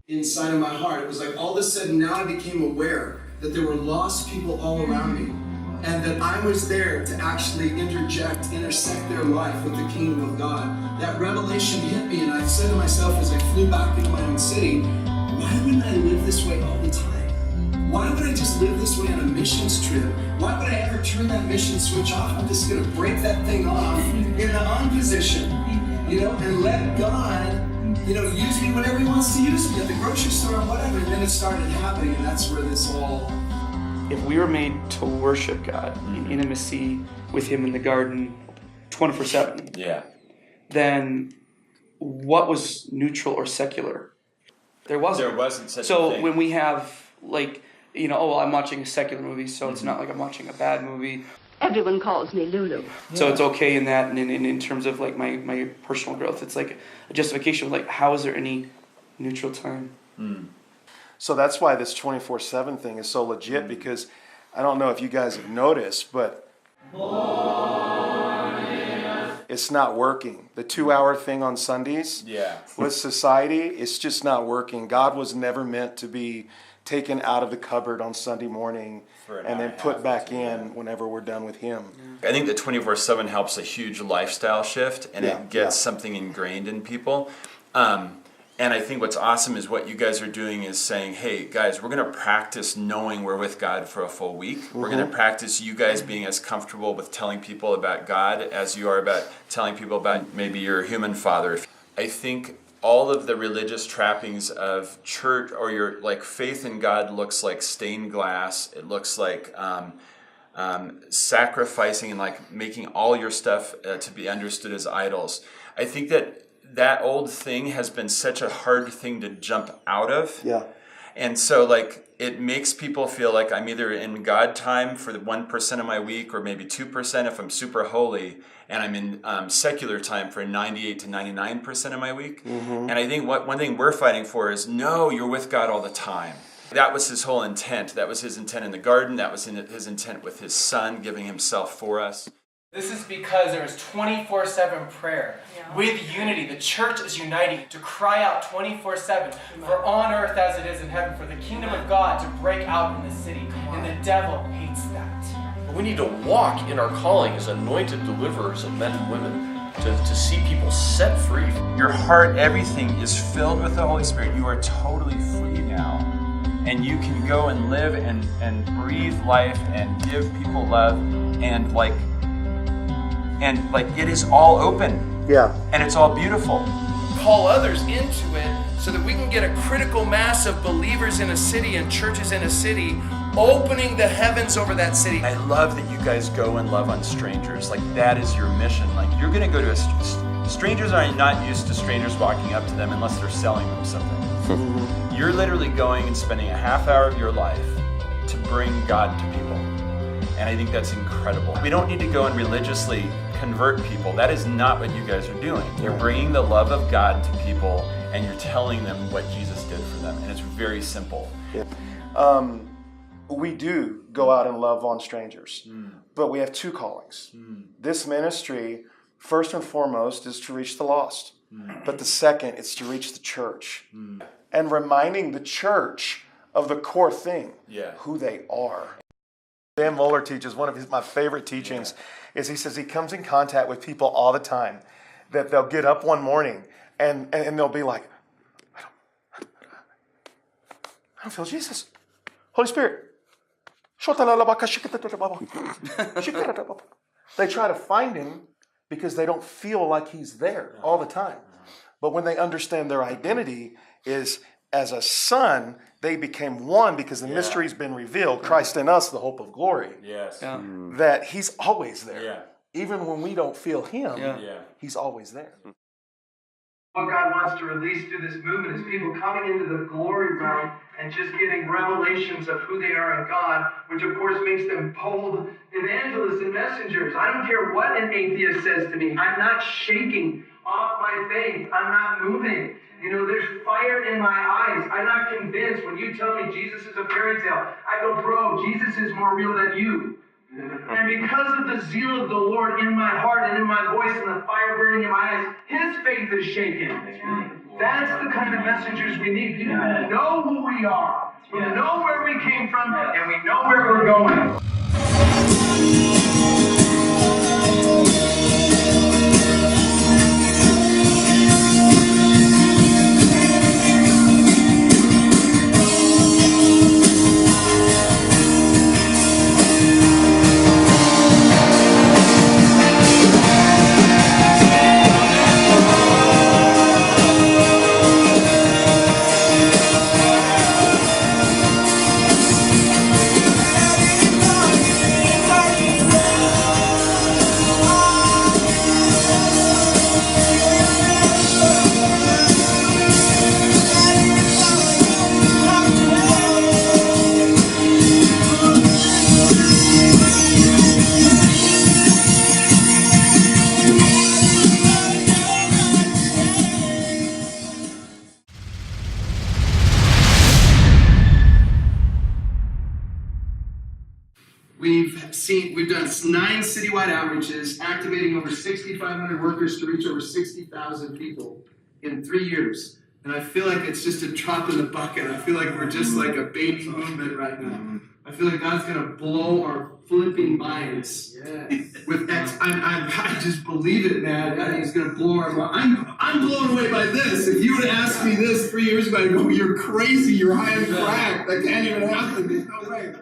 inside of my heart. It was like all of a sudden now I became aware that there were lost people all around me, and that I was there to actually intersect their life with the kingdom of God. That revelation hit me, and I said to myself as I flew back into my own city, why wouldn't I live this way all the time? Why would I just live this way on a missions trip? Why would I ever turn that mission switch off? I'm just gonna break that thing off in the on position, and let God, use me whenever he wants to use me, at the grocery store or whatever. And then it started happening, and that's where this all... If we were made to worship God in intimacy with him in the garden 24/7, then what was neutral or secular? There wasn't. There wasn't such a so thing. When we have I'm watching a secular movie, so it's not like I'm watching a bad movie. Everyone calls me Lulu. So it's okay in that, and in terms of like my personal growth, it's like a justification of like, how is there any neutral time? So that's why this 24/7 thing is so legit, because I don't know if you guys have noticed, but it's not working. The 2-hour thing on Sundays with society, it's just not working. God was never meant to be taken out of the cupboard on Sunday morning and then put back in whenever we're done with him. I think that 24/7 helps a huge lifestyle shift, and it gets something ingrained in people. And I think what's awesome is what you guys are doing is saying, hey, guys, we're going to practice knowing we're with God for a full week. We're going to practice you guys being as comfortable with telling people about God as you are about telling people about maybe your human father. I think all of the religious trappings of church or your faith in God looks like stained glass. It looks like sacrificing and making all your stuff to be understood as idols. I think that old thing has been such a hard thing to jump out of. And so it makes people feel like I'm either in God time for the 1% of my week, or maybe 2% if I'm super holy, and I'm in secular time for 98 to 99% of my week. And I think one thing we're fighting for is, no, you're with God all the time. That was his whole intent. That was his intent in the garden. That was his intent with his son giving himself for us. This is because there is 24/7 prayer. With unity, the church is uniting to cry out 24/7 for on earth as it is in heaven, for the kingdom of God to break out in the city. And the devil hates that. We need to walk in our calling as anointed deliverers of men and women to see people set free. Your heart, everything is filled with the Holy Spirit. You are totally free now. And you can go and live and breathe life and give people love and it is all open. And it's all beautiful. Call others into it so that we can get a critical mass of believers in a city and churches in a city, opening the heavens over that city. I love that you guys go and love on strangers. That is your mission. You're going to go to strangers are not used to strangers walking up to them unless they're selling them something. You're literally going and spending a half hour of your life to bring God to people. And I think that's incredible. We don't need to go and religiously convert people. That is not what you guys are doing. You're bringing the love of God to people, and you're telling them what Jesus did for them. And it's very simple. We do go out and love on strangers, but we have two callings. This ministry, first and foremost, is to reach the lost. But the second is to reach the church. And reminding the church of the core thing, who they are. Dan Mohler teaches, one of my favorite teachings is he says he comes in contact with people all the time that they'll get up one morning and they'll be like, I don't feel Jesus. Holy Spirit. They try to find him because they don't feel like he's there all the time. But when they understand their identity is as a son, they became one because the mystery's been revealed. Christ in us, the hope of glory. That he's always there. Even when we don't feel him, he's always there. What God wants to release through this movement is people coming into the glory realm and just getting revelations of who they are in God, which of course makes them bold evangelists and messengers. I don't care what an atheist says to me. I'm not shaking off my faith. I'm not moving. There's fire in my eyes. I'm not convinced when you tell me Jesus is a fairy tale. I go, bro, Jesus is more real than you. And because of the zeal of the Lord in my heart and in my voice and the fire burning in my eyes, his faith is shaken. That's the kind of messengers we need. People who know who we are, who know where we came from, and we know where we're going. We've done 9 citywide outreaches, activating over 6,500 workers to reach over 60,000 people in 3 years. And I feel like it's just a drop in the bucket. I feel like we're just like a baby movement right now. I feel like God's gonna blow our flipping minds with I just believe it, man. I think He's gonna blow our mind. I'm blown away by this. If you would have asked me this 3 years ago, I'd go, "You're crazy. You're high on crack. That can't even happen. There's no way."